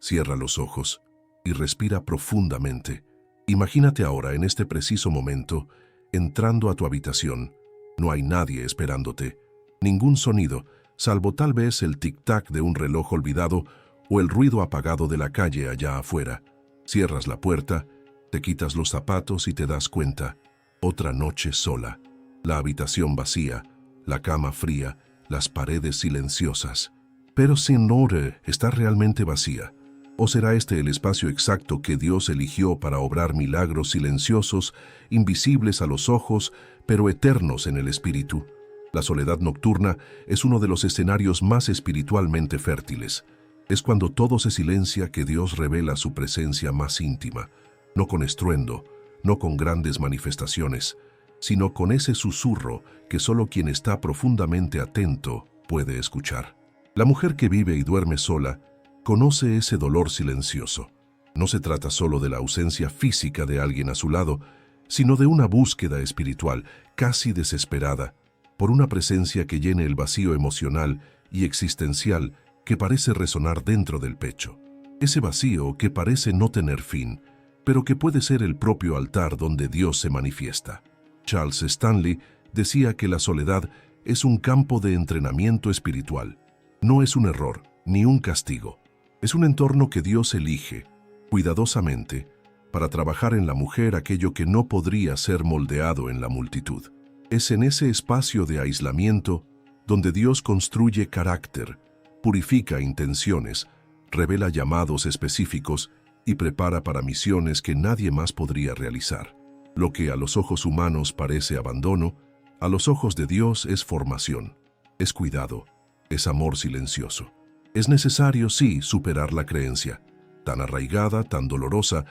Cierra los ojos y respira profundamente. Imagínate ahora, en este preciso momento, entrando a tu habitación. No hay nadie esperándote, ningún sonido, salvo tal vez el tic-tac de un reloj olvidado o el ruido apagado de la calle allá afuera. Cierras la puerta, te quitas los zapatos y te das cuenta. Otra noche sola. La habitación vacía, la cama fría, las paredes silenciosas. Pero Señor, ¿está realmente vacía? ¿O será este el espacio exacto que Dios eligió para obrar milagros silenciosos, invisibles a los ojos, pero eternos en el espíritu? La soledad nocturna es uno de los escenarios más espiritualmente fértiles. Es cuando todo se silencia que Dios revela su presencia más íntima, no con estruendo, no con grandes manifestaciones, sino con ese susurro que solo quien está profundamente atento puede escuchar. La mujer que vive y duerme sola conoce ese dolor silencioso. No se trata solo de la ausencia física de alguien a su lado, sino de una búsqueda espiritual, casi desesperada, por una presencia que llene el vacío emocional y existencial que parece resonar dentro del pecho. Ese vacío que parece no tener fin, pero que puede ser el propio altar donde Dios se manifiesta. Charles Stanley decía que la soledad es un campo de entrenamiento espiritual. No es un error, ni un castigo. Es un entorno que Dios elige, cuidadosamente, para trabajar en la mujer aquello que no podría ser moldeado en la multitud. Es en ese espacio de aislamiento donde Dios construye carácter, purifica intenciones, revela llamados específicos y prepara para misiones que nadie más podría realizar. Lo que a los ojos humanos parece abandono, a los ojos de Dios es formación, es cuidado, es amor silencioso. Es necesario, sí, superar la creencia, tan arraigada, tan dolorosa,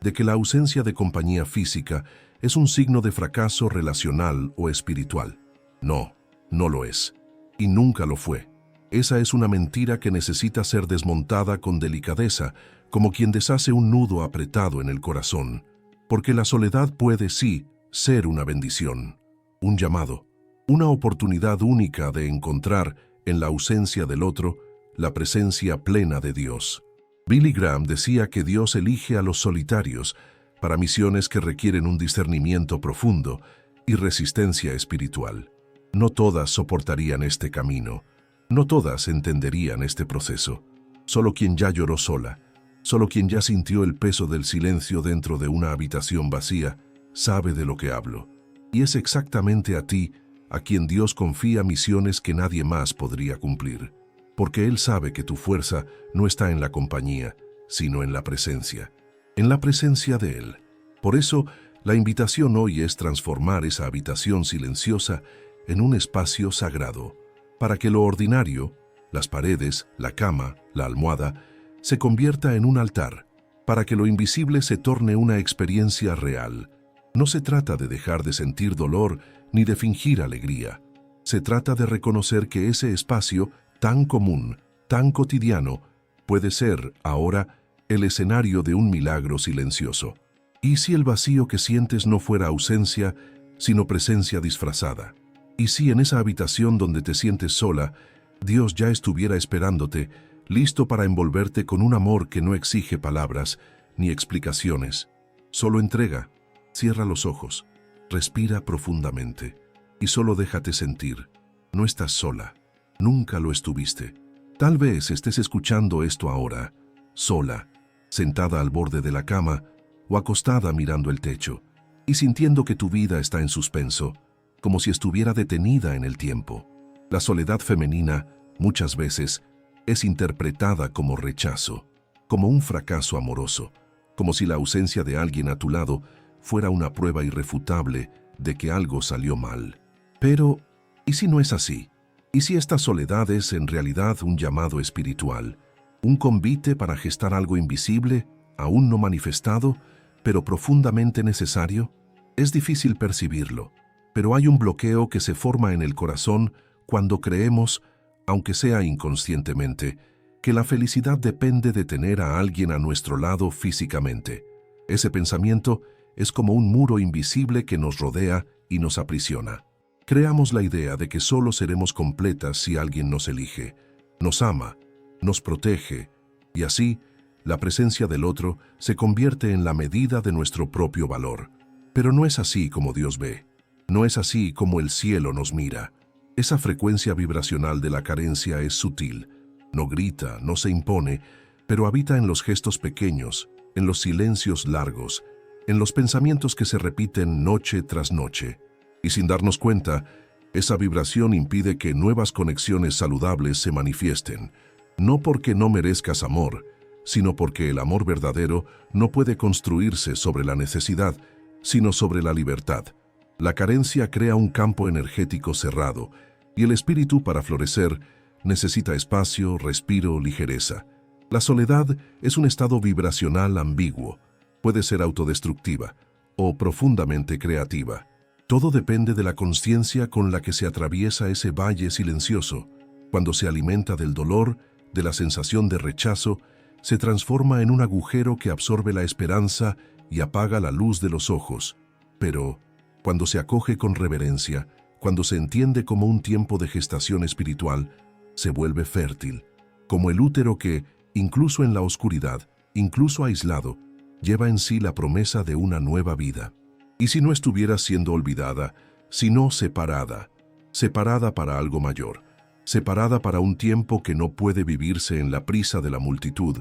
de que la ausencia de compañía física es un signo de fracaso relacional o espiritual. No, no lo es, y nunca lo fue. Esa es una mentira que necesita ser desmontada con delicadeza, como quien deshace un nudo apretado en el corazón, porque la soledad puede, sí, ser una bendición, un llamado, una oportunidad única de encontrar, en la ausencia del otro, la presencia plena de Dios. Billy Graham decía que Dios elige a los solitarios para misiones que requieren un discernimiento profundo y resistencia espiritual. No todas soportarían este camino, no todas entenderían este proceso. Solo quien ya lloró sola, solo quien ya sintió el peso del silencio dentro de una habitación vacía, sabe de lo que hablo. Y es exactamente a ti a quien Dios confía misiones que nadie más podría cumplir, porque Él sabe que tu fuerza no está en la compañía, sino en la presencia de Él. Por eso, la invitación hoy es transformar esa habitación silenciosa en un espacio sagrado, para que lo ordinario, las paredes, la cama, la almohada, se convierta en un altar, para que lo invisible se torne una experiencia real. No se trata de dejar de sentir dolor ni de fingir alegría. Se trata de reconocer que ese espacio tan común, tan cotidiano, puede ser, ahora, el escenario de un milagro silencioso. ¿Y si el vacío que sientes no fuera ausencia, sino presencia disfrazada? ¿Y si en esa habitación donde te sientes sola, Dios ya estuviera esperándote, listo para envolverte con un amor que no exige palabras ni explicaciones? Solo entrega, cierra los ojos, respira profundamente y solo déjate sentir. No estás sola, nunca lo estuviste. Tal vez estés escuchando esto ahora, sola, sentada al borde de la cama o acostada mirando el techo y sintiendo que tu vida está en suspenso, como si estuviera detenida en el tiempo. La soledad femenina, muchas veces, es interpretada como rechazo, como un fracaso amoroso, como si la ausencia de alguien a tu lado fuera una prueba irrefutable de que algo salió mal. Pero, ¿y si no es así? ¿Y si esta soledad es en realidad un llamado espiritual? ¿Un convite para gestar algo invisible, aún no manifestado, pero profundamente necesario? Es difícil percibirlo, pero hay un bloqueo que se forma en el corazón cuando creemos, aunque sea inconscientemente, que la felicidad depende de tener a alguien a nuestro lado físicamente. Ese pensamiento es como un muro invisible que nos rodea y nos aprisiona. Creamos la idea de que solo seremos completas si alguien nos elige, nos ama, nos protege, y así La presencia del otro se convierte en la medida de nuestro propio valor. Pero no es así como Dios ve. No es así como el cielo nos mira. Esa frecuencia vibracional de la carencia es sutil. No grita, no se impone, pero habita en los gestos pequeños, en los silencios largos, en los pensamientos que se repiten noche tras noche. Y sin darnos cuenta, esa vibración impide que nuevas conexiones saludables se manifiesten, no porque no merezcas amor, sino porque el amor verdadero no puede construirse sobre la necesidad, sino sobre la libertad. La carencia crea un campo energético cerrado, y el espíritu, para florecer, necesita espacio, respiro, ligereza. La soledad es un estado vibracional ambiguo. Puede ser autodestructiva o profundamente creativa. Todo depende de la consciencia con la que se atraviesa ese valle silencioso. Cuando se alimenta del dolor, de la sensación de rechazo, se transforma en un agujero que absorbe la esperanza y apaga la luz de los ojos. Pero, cuando se acoge con reverencia, cuando se entiende como un tiempo de gestación espiritual, se vuelve fértil, como el útero que, incluso en la oscuridad, incluso aislado, lleva en sí la promesa de una nueva vida. Y si no estuviera siendo olvidada, sino separada, separada para algo mayor, separada para un tiempo que no puede vivirse en la prisa de la multitud,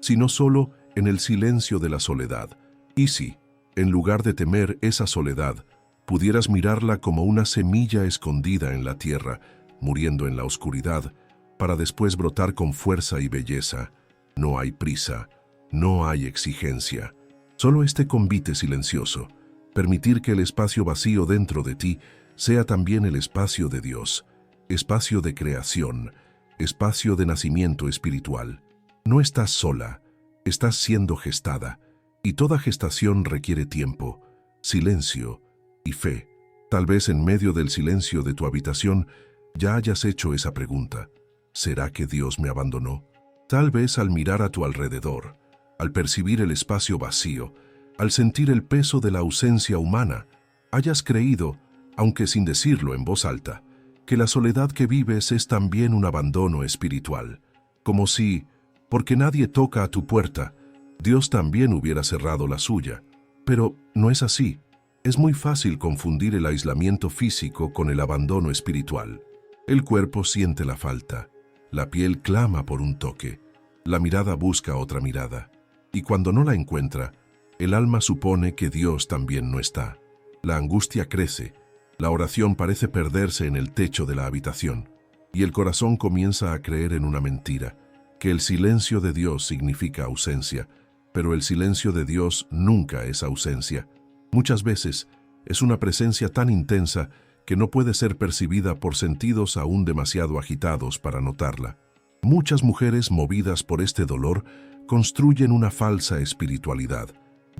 sino solo en el silencio de la soledad. Y si, en lugar de temer esa soledad, pudieras mirarla como una semilla escondida en la tierra, muriendo en la oscuridad, para después brotar con fuerza y belleza, no hay prisa, no hay exigencia, solo este convite silencioso, permitir que el espacio vacío dentro de ti sea también el espacio de Dios, espacio de creación, espacio de nacimiento espiritual. No estás sola, estás siendo gestada, y toda gestación requiere tiempo, silencio y fe. Tal vez en medio del silencio de tu habitación ya hayas hecho esa pregunta: ¿será que Dios me abandonó? Tal vez al mirar a tu alrededor, al percibir el espacio vacío, al sentir el peso de la ausencia humana, hayas creído, aunque sin decirlo en voz alta, que la soledad que vives es también un abandono espiritual, como si, porque nadie toca a tu puerta, Dios también hubiera cerrado la suya. Pero no es así. Es muy fácil confundir el aislamiento físico con el abandono espiritual. El cuerpo siente la falta, la piel clama por un toque, la mirada busca otra mirada, y cuando no la encuentra, el alma supone que Dios también no está. La angustia crece, la oración parece perderse en el techo de la habitación, y el corazón comienza a creer en una mentira, que el silencio de Dios significa ausencia, pero el silencio de Dios nunca es ausencia. Muchas veces es una presencia tan intensa que no puede ser percibida por sentidos aún demasiado agitados para notarla. Muchas mujeres movidas por este dolor construyen una falsa espiritualidad,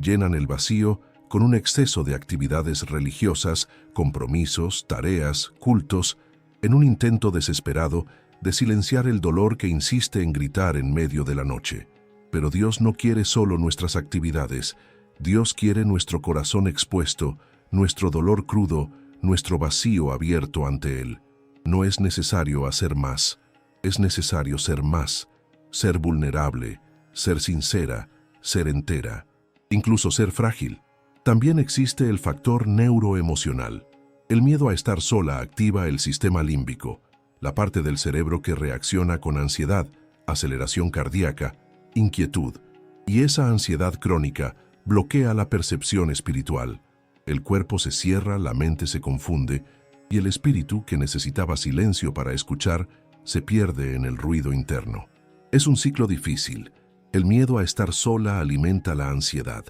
llenan el vacío con un exceso de actividades religiosas, compromisos, tareas, cultos, en un intento desesperado de silenciar el dolor que insiste en gritar en medio de la noche. Pero Dios no quiere solo nuestras actividades, Dios quiere nuestro corazón expuesto, nuestro dolor crudo, nuestro vacío abierto ante Él. No es necesario hacer más, es necesario ser más, ser vulnerable, ser sincera, ser entera, incluso ser frágil. También existe el factor neuroemocional. El miedo a estar sola activa el sistema límbico, la parte del cerebro que reacciona con ansiedad, aceleración cardíaca, inquietud, y esa ansiedad crónica bloquea la percepción espiritual. El cuerpo se cierra, la mente se confunde, y el espíritu, que necesitaba silencio para escuchar, se pierde en el ruido interno. Es un ciclo difícil. El miedo a estar sola alimenta la ansiedad.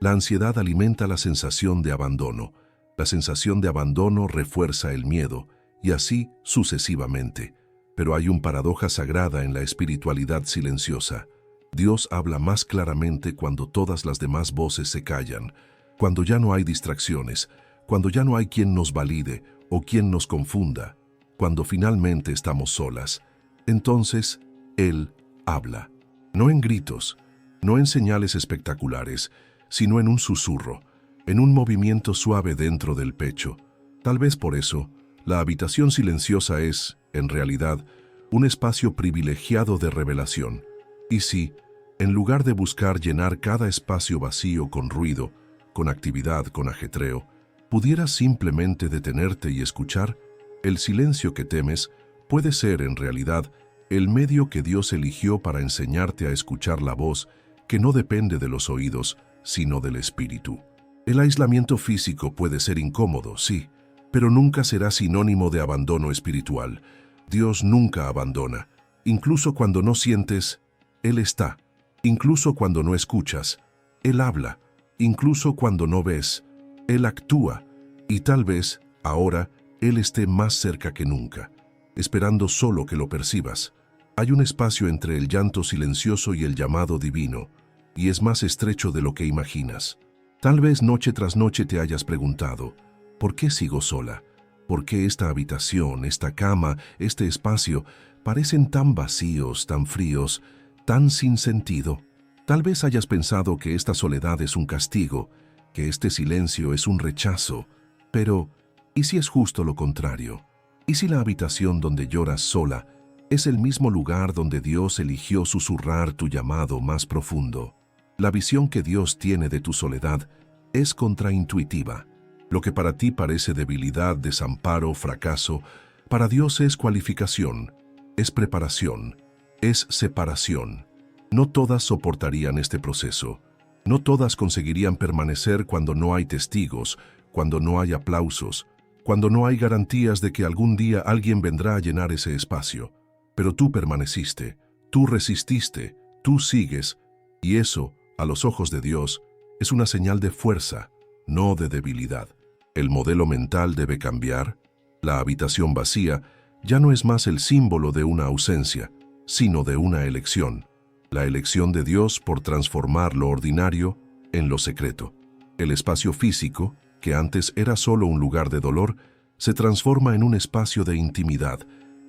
La ansiedad alimenta la sensación de abandono. La sensación de abandono refuerza el miedo, y así sucesivamente. Pero hay una paradoja sagrada en la espiritualidad silenciosa. Dios habla más claramente cuando todas las demás voces se callan, cuando ya no hay distracciones, cuando ya no hay quien nos valide o quien nos confunda, cuando finalmente estamos solas. Entonces, Él habla. No en gritos, no en señales espectaculares, sino en un susurro, en un movimiento suave dentro del pecho. Tal vez por eso, la habitación silenciosa es, en realidad, un espacio privilegiado de revelación. Y sí, En lugar de buscar llenar cada espacio vacío con ruido, con actividad, con ajetreo, pudieras simplemente detenerte y escuchar. El silencio que temes puede ser, en realidad, el medio que Dios eligió para enseñarte a escuchar la voz que no depende de los oídos, sino del espíritu. El aislamiento físico puede ser incómodo, sí, pero nunca será sinónimo de abandono espiritual. Dios nunca abandona. Incluso cuando no sientes, Él está. Incluso cuando no escuchas, Él habla. Incluso cuando no ves, Él actúa. Y tal vez, ahora, Él esté más cerca que nunca, esperando solo que lo percibas. Hay un espacio entre el llanto silencioso y el llamado divino, y es más estrecho de lo que imaginas. Tal vez noche tras noche te hayas preguntado, ¿por qué sigo sola? ¿Por qué esta habitación, esta cama, este espacio parecen tan vacíos, tan fríos, tan sin sentido? Tal vez hayas pensado que esta soledad es un castigo, que este silencio es un rechazo. Pero, ¿y si es justo lo contrario? ¿Y si la habitación donde lloras sola es el mismo lugar donde Dios eligió susurrar tu llamado más profundo? La visión que Dios tiene de tu soledad es contraintuitiva. Lo que para ti parece debilidad, desamparo, fracaso, para Dios es cualificación, es preparación, es separación. No todas soportarían este proceso. No todas conseguirían permanecer cuando no hay testigos, cuando no hay aplausos, cuando no hay garantías de que algún día alguien vendrá a llenar ese espacio. Pero tú permaneciste, tú resististe, tú sigues, y eso, a los ojos de Dios, es una señal de fuerza, no de debilidad. El modelo mental debe cambiar. La habitación vacía ya no es más el símbolo de una ausencia, sino de una elección. La elección de Dios por transformar lo ordinario en lo secreto. El espacio físico, que antes era solo un lugar de dolor, se transforma en un espacio de intimidad,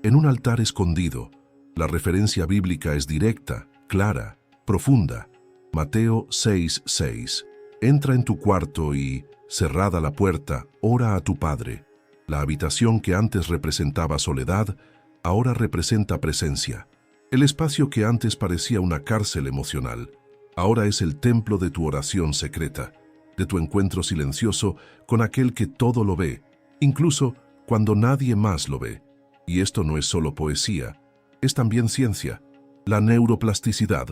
en un altar escondido. La referencia bíblica es directa, clara, profunda. Mateo 6:6. Entra en tu cuarto y, cerrada la puerta, ora a tu Padre. La habitación que antes representaba soledad, ahora representa presencia. El espacio que antes parecía una cárcel emocional, ahora es el templo de tu oración secreta, de tu encuentro silencioso con aquel que todo lo ve, incluso cuando nadie más lo ve. Y esto no es solo poesía, es también ciencia. La neuroplasticidad,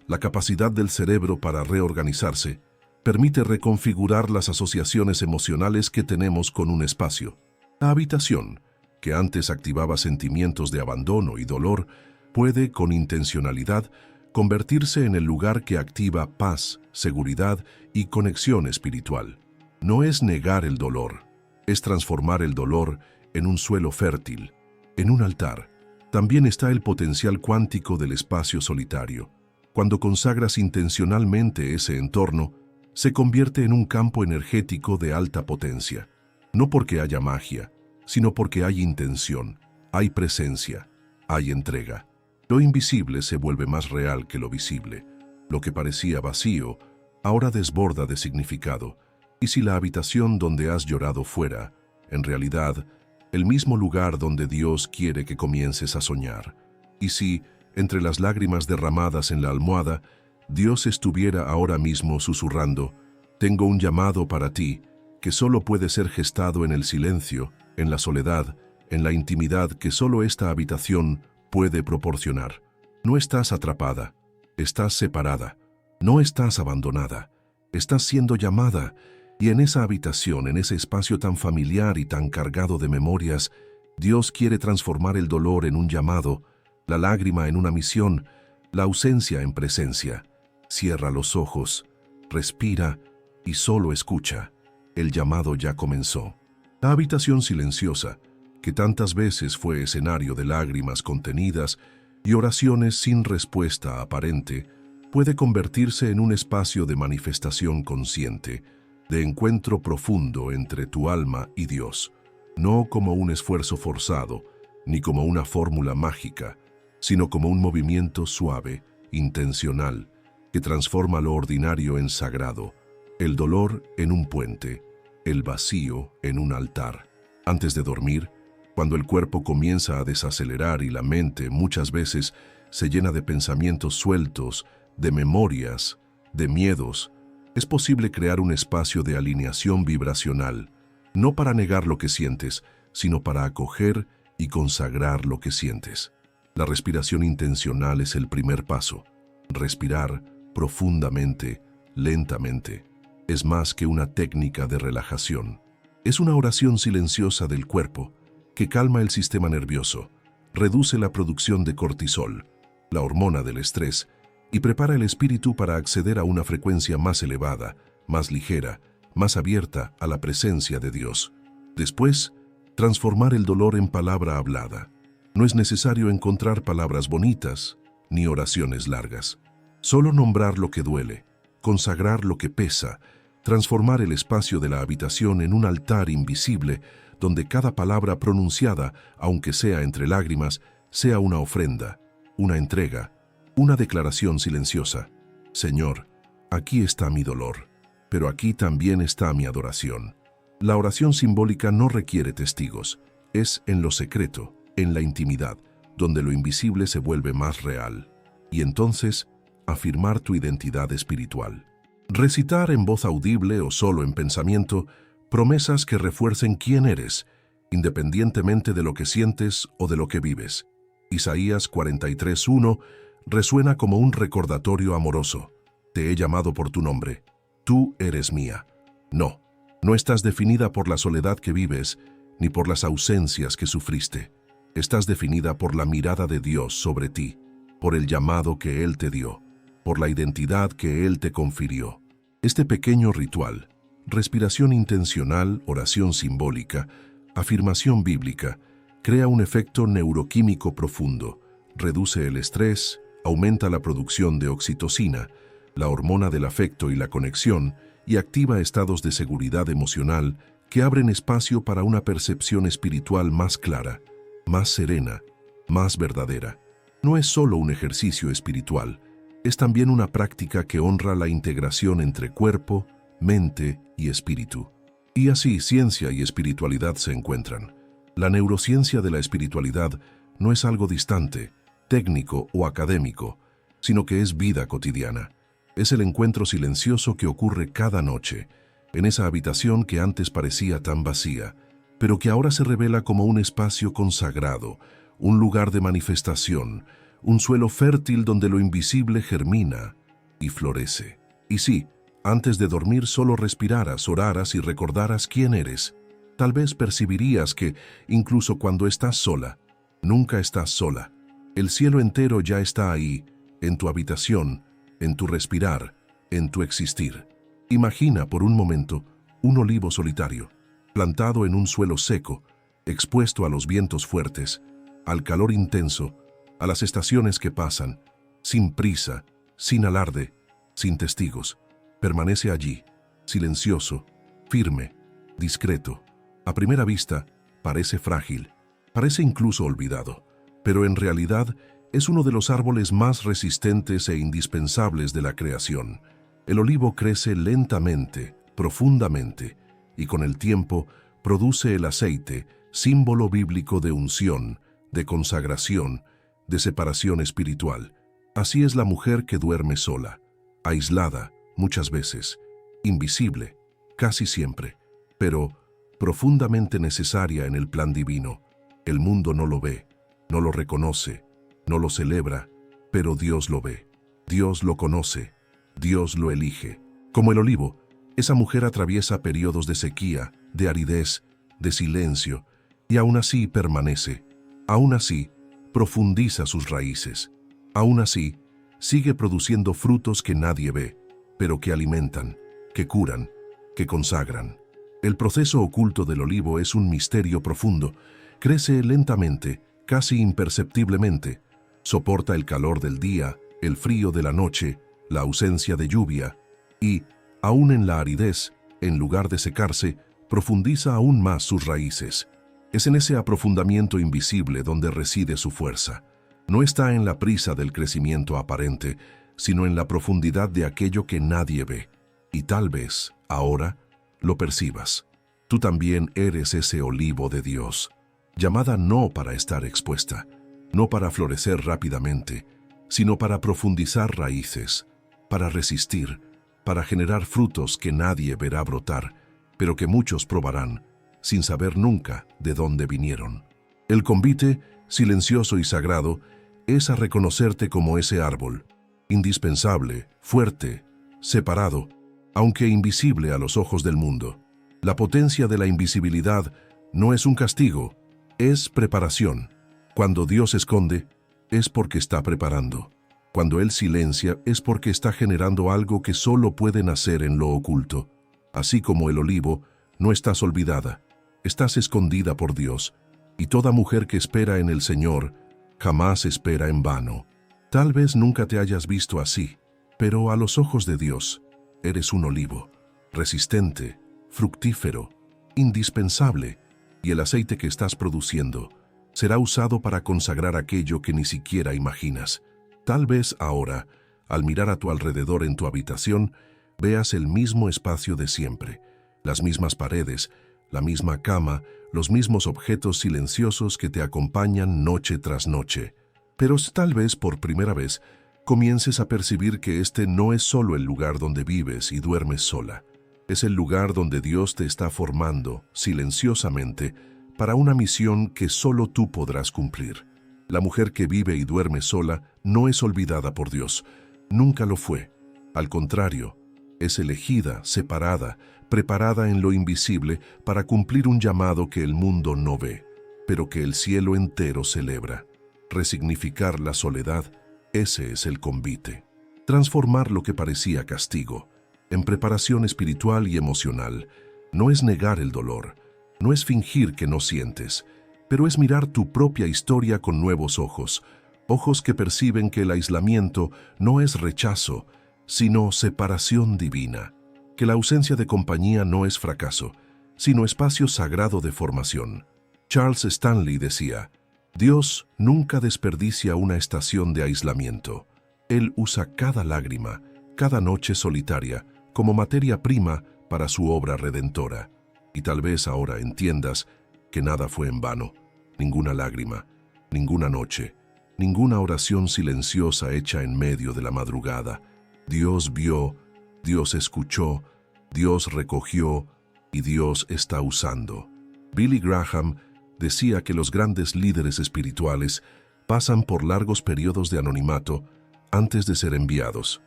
la capacidad del cerebro para reorganizarse, permite reconfigurar las asociaciones emocionales que tenemos con un espacio. La habitación, que antes activaba sentimientos de abandono y dolor, puede, con intencionalidad, convertirse en el lugar que activa paz, seguridad y conexión espiritual. No es negar el dolor, es transformar el dolor en un suelo fértil, en un altar. También está el potencial cuántico del espacio solitario. Cuando consagras intencionalmente ese entorno, se convierte en un campo energético de alta potencia. No porque haya magia, sino porque hay intención, hay presencia, hay entrega. Lo invisible se vuelve más real que lo visible. Lo que parecía vacío, ahora desborda de significado. Y si la habitación donde has llorado fuera, en realidad, el mismo lugar donde Dios quiere que comiences a soñar. Y si, entre las lágrimas derramadas en la almohada, Dios estuviera ahora mismo susurrando, «Tengo un llamado para ti, que solo puede ser gestado en el silencio, en la soledad, en la intimidad que solo esta habitación puede proporcionar». No estás atrapada, estás separada, no estás abandonada, estás siendo llamada, y en esa habitación, en ese espacio tan familiar y tan cargado de memorias, Dios quiere transformar el dolor en un llamado, la lágrima en una misión, la ausencia en presencia. Cierra los ojos, respira y solo escucha. El llamado ya comenzó. La habitación silenciosa, que tantas veces fue escenario de lágrimas contenidas y oraciones sin respuesta aparente, puede convertirse en un espacio de manifestación consciente, de encuentro profundo entre tu alma y Dios, no como un esfuerzo forzado, ni como una fórmula mágica, sino como un movimiento suave, intencional, que transforma lo ordinario en sagrado, el dolor en un puente, el vacío en un altar. Antes de dormir, cuando el cuerpo comienza a desacelerar y la mente muchas veces se llena de pensamientos sueltos, de memorias, de miedos, es posible crear un espacio de alineación vibracional, no para negar lo que sientes, sino para acoger y consagrar lo que sientes. La respiración intencional es el primer paso. Respirar profundamente, lentamente, es más que una técnica de relajación. Es una oración silenciosa del cuerpo que calma el sistema nervioso, reduce la producción de cortisol, la hormona del estrés, y prepara el espíritu para acceder a una frecuencia más elevada, más ligera, más abierta a la presencia de Dios. Después, transformar el dolor en palabra hablada. No es necesario encontrar palabras bonitas ni oraciones largas. Solo nombrar lo que duele, consagrar lo que pesa, transformar el espacio de la habitación en un altar invisible donde cada palabra pronunciada, aunque sea entre lágrimas, sea una ofrenda, una entrega, una declaración silenciosa. Señor, aquí está mi dolor, pero aquí también está mi adoración. La oración simbólica no requiere testigos, es en lo secreto, en la intimidad, donde lo invisible se vuelve más real. Y entonces, afirmar tu identidad espiritual. Recitar en voz audible o solo en pensamiento promesas que refuercen quién eres, independientemente de lo que sientes o de lo que vives. Isaías 43:1 resuena como un recordatorio amoroso. Te he llamado por tu nombre. Tú eres mía. No, no estás definida por la soledad que vives, ni por las ausencias que sufriste. Estás definida por la mirada de Dios sobre ti, por el llamado que Él te dio, por la identidad que Él te confirió. Este pequeño ritual, respiración intencional, oración simbólica, afirmación bíblica, crea un efecto neuroquímico profundo, reduce el estrés, aumenta la producción de oxitocina, la hormona del afecto y la conexión, y activa estados de seguridad emocional que abren espacio para una percepción espiritual más clara, más serena, más verdadera. No es solo un ejercicio espiritual, es también una práctica que honra la integración entre cuerpo, mente y espíritu. Y así ciencia y espiritualidad se encuentran. La neurociencia de la espiritualidad no es algo distante, técnico o académico, sino que es vida cotidiana. Es el encuentro silencioso que ocurre cada noche, en esa habitación que antes parecía tan vacía, pero que ahora se revela como un espacio consagrado, un lugar de manifestación, un suelo fértil donde lo invisible germina y florece. Y sí, antes de dormir solo respiraras, oraras y recordaras quién eres. Tal vez percibirías que, incluso cuando estás sola, nunca estás sola. El cielo entero ya está ahí, en tu habitación, en tu respirar, en tu existir. Imagina por un momento un olivo solitario, plantado en un suelo seco, expuesto a los vientos fuertes, al calor intenso, a las estaciones que pasan, sin prisa, sin alarde, sin testigos. Permanece allí, silencioso, firme, discreto. A primera vista, parece frágil, parece incluso olvidado, pero en realidad es uno de los árboles más resistentes e indispensables de la creación. El olivo crece lentamente, profundamente, y con el tiempo produce el aceite, símbolo bíblico de unción, de consagración, de separación espiritual. Así es la mujer que duerme sola, aislada, muchas veces, invisible, casi siempre, pero profundamente necesaria en el plan divino. El mundo no lo ve, no lo reconoce, no lo celebra, pero Dios lo ve, Dios lo conoce, Dios lo elige. Como el olivo, esa mujer atraviesa periodos de sequía, de aridez, de silencio, y aún así permanece, aún así profundiza sus raíces, aún así sigue produciendo frutos que nadie ve, pero que alimentan, que curan, que consagran. El proceso oculto del olivo es un misterio profundo. Crece lentamente, casi imperceptiblemente. Soporta el calor del día, el frío de la noche, la ausencia de lluvia y, aún en la aridez, en lugar de secarse, profundiza aún más sus raíces. Es en ese aprofundamiento invisible donde reside su fuerza. No está en la prisa del crecimiento aparente, sino en la profundidad de aquello que nadie ve. Y tal vez, ahora, lo percibas. Tú también eres ese olivo de Dios, llamada no para estar expuesta, no para florecer rápidamente, sino para profundizar raíces, para resistir, para generar frutos que nadie verá brotar, pero que muchos probarán, sin saber nunca de dónde vinieron. El convite, silencioso y sagrado, es a reconocerte como ese árbol, indispensable, fuerte, separado, aunque invisible a los ojos del mundo. La potencia de la invisibilidad no es un castigo, es preparación. Cuando Dios esconde, es porque está preparando. Cuando Él silencia, es porque está generando algo que solo puede nacer en lo oculto. Así como el olivo, no estás olvidada, estás escondida por Dios, y toda mujer que espera en el Señor jamás espera en vano. Tal vez nunca te hayas visto así, pero a los ojos de Dios, eres un olivo, resistente, fructífero, indispensable, y el aceite que estás produciendo será usado para consagrar aquello que ni siquiera imaginas. Tal vez ahora, al mirar a tu alrededor en tu habitación, veas el mismo espacio de siempre, las mismas paredes, la misma cama, los mismos objetos silenciosos que te acompañan noche tras noche. Pero tal vez por primera vez comiences a percibir que este no es solo el lugar donde vives y duermes sola. Es el lugar donde Dios te está formando, silenciosamente, para una misión que solo tú podrás cumplir. La mujer que vive y duerme sola no es olvidada por Dios. Nunca lo fue. Al contrario, es elegida, separada, preparada en lo invisible para cumplir un llamado que el mundo no ve, pero que el cielo entero celebra. Resignificar la soledad, ese es el convite. Transformar lo que parecía castigo en preparación espiritual y emocional. No es negar el dolor, no es fingir que no sientes, pero es mirar tu propia historia con nuevos ojos, ojos que perciben que el aislamiento no es rechazo, sino separación divina, que la ausencia de compañía no es fracaso, sino espacio sagrado de formación. Charles Stanley decía, Dios nunca desperdicia una estación de aislamiento. Él usa cada lágrima, cada noche solitaria, como materia prima para su obra redentora. Y tal vez ahora entiendas que nada fue en vano, ninguna lágrima, ninguna noche, ninguna oración silenciosa hecha en medio de la madrugada. Dios vio, Dios escuchó, Dios recogió y Dios está usando. Billy Graham decía que los grandes líderes espirituales pasan por largos periodos de anonimato antes de ser enviados.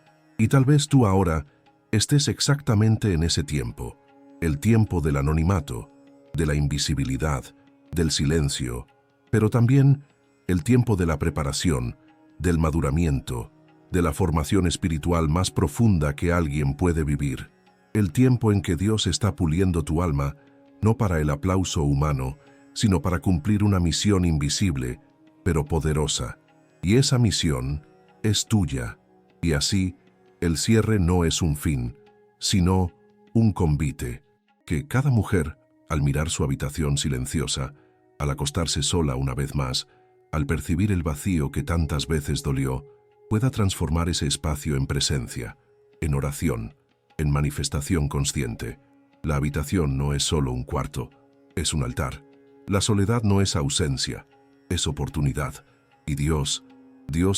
Y tal vez tú ahora estés exactamente en ese tiempo, el tiempo del anonimato, de la invisibilidad, del silencio, pero también el tiempo de la preparación, del maduramiento, de la formación espiritual más profunda que alguien puede vivir. El tiempo en que Dios está puliendo tu alma, no para el aplauso humano, sino para cumplir una misión invisible, pero poderosa. Y esa misión es tuya. Y así, el cierre no es un fin, sino un convite, que cada mujer, al mirar su habitación silenciosa, al acostarse sola una vez más, al percibir el vacío que tantas veces dolió, pueda transformar ese espacio en presencia, en oración, en manifestación consciente. La habitación no es solo un cuarto, es un altar. La soledad no es ausencia, es oportunidad. Y Dios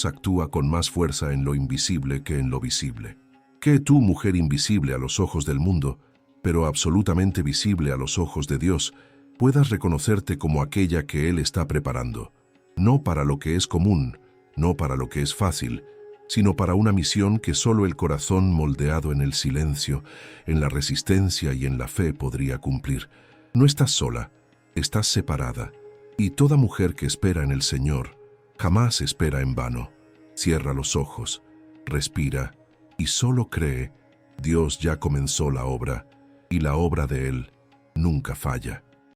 actúa con más fuerza en lo invisible que en lo visible. Que tú, mujer invisible a los ojos del mundo, pero absolutamente visible a los ojos de Dios, puedas reconocerte como aquella que Él está preparando, no para lo que es común, no para lo que es fácil, sino para una misión que solo el corazón moldeado en el silencio, en la resistencia y en la fe podría cumplir. No estás sola, estás separada, y toda mujer que espera en el Señor jamás espera en vano. Cierra los ojos, respira y solo cree. Dios ya comenzó la obra, y la obra de Él nunca falla.